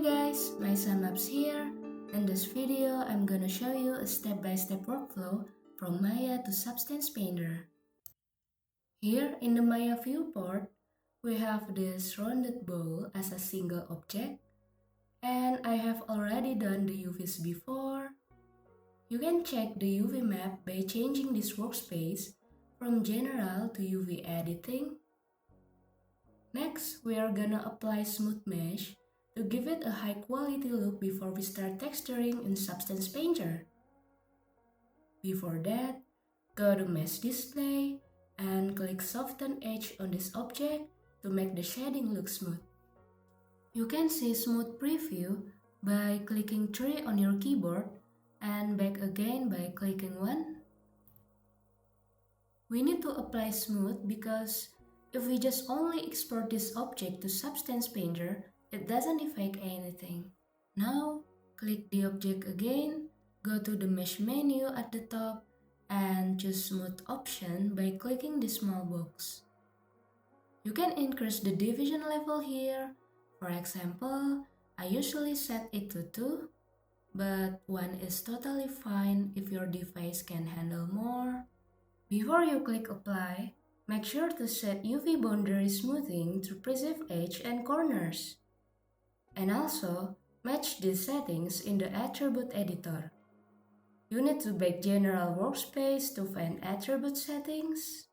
guys, my Maps here. In this video, I'm gonna show you a step-by-step workflow from Maya to Substance Painter. Here in the Maya viewport, we have this rounded bowl as a single object, and I have already done the UVs before. You can check the UV map by changing this workspace from General to UV Editing. Next, we are gonna apply Smooth Mesh to give it a high quality look before we start texturing in Substance Painter. Before that, go to Mesh Display and click Soften Edge on this object to make the shading look smooth. You can see Smooth Preview by clicking 3 on your keyboard and back again by clicking 1. We need to apply Smooth because if we just only export this object to Substance Painter, it doesn't affect anything. Now, click the object again, go to the Mesh menu at the top, and choose Smooth option by clicking the small box. You can increase the division level here. For example, I usually set it to 2, but 1 is totally fine if your device can handle more. Before you click Apply, make sure to set UV boundary smoothing to preserve edge and corners. And also, match these settings in the attribute editor. You need to back General Workspace to find attribute settings.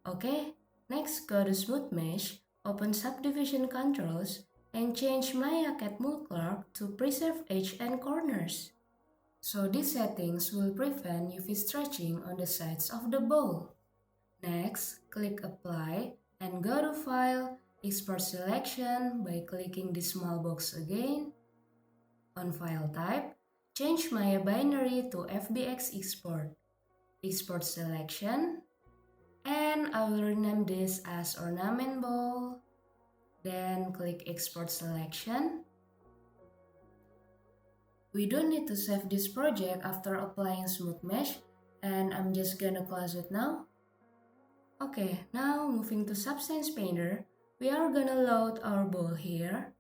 Okay, next go to Smooth Mesh, open Subdivision Controls, and change Maya Cat Multiclerk to preserve edge and corners. So these settings will prevent UV stretching on the sides of the bowl. Next, click Apply and go to File, Export Selection by clicking the small box again. On File Type, change Maya Binary to FBX Export. Export Selection, and I will rename this as Ornament Bowl. Then click Export Selection. We don't need to save this project after applying Smooth Mesh, and I'm just gonna close it now. Okay, now moving to Substance Painter, we are gonna load our bowl here.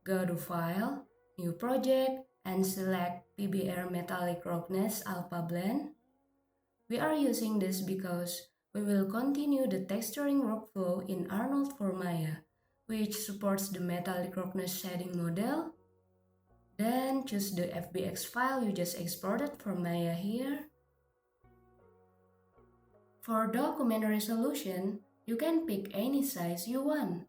Go to File, New Project, and select PBR Metallic Roughness Alpha Blend. We are using this because we will continue the texturing workflow in Arnold for Maya, which supports the metallic roughness shading model. Then choose the FBX file you just exported from Maya here. For document resolution, you can pick any size you want,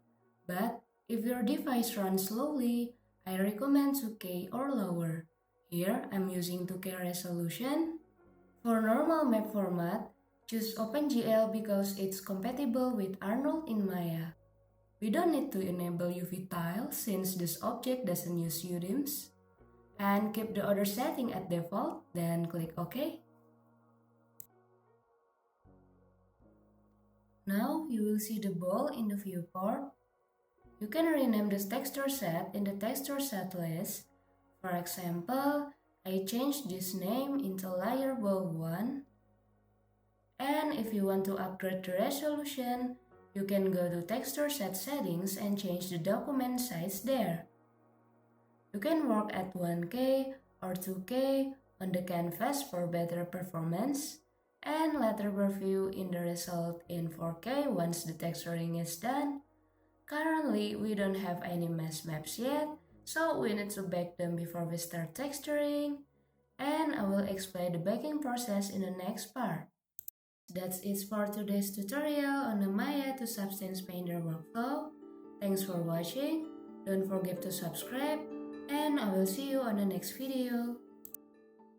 but if your device runs slowly, I recommend 2K or lower. Here, I'm using 2K resolution. For normal map format, choose OpenGL because it's compatible with Arnold in Maya. We don't need to enable UV tile since this object doesn't use UDIMs. And keep the other setting at default, then click OK. Now you will see the bowl in the viewport. You can rename this texture set in the texture set list. For example, I changed this name into Layer Bowl 1. And if you want to upgrade the resolution, you can go to texture set settings and change the document size there. You can work at 1K or 2K on the canvas for better performance, and later review in the result in 4K once the texturing is done. Currently, we don't have any mesh maps yet, so we need to bake them before we start texturing, and I will explain the baking process in the next part. That's it for today's tutorial on the Maya to Substance Painter workflow. Thanks for watching, don't forget to subscribe, and I will see you on the next video.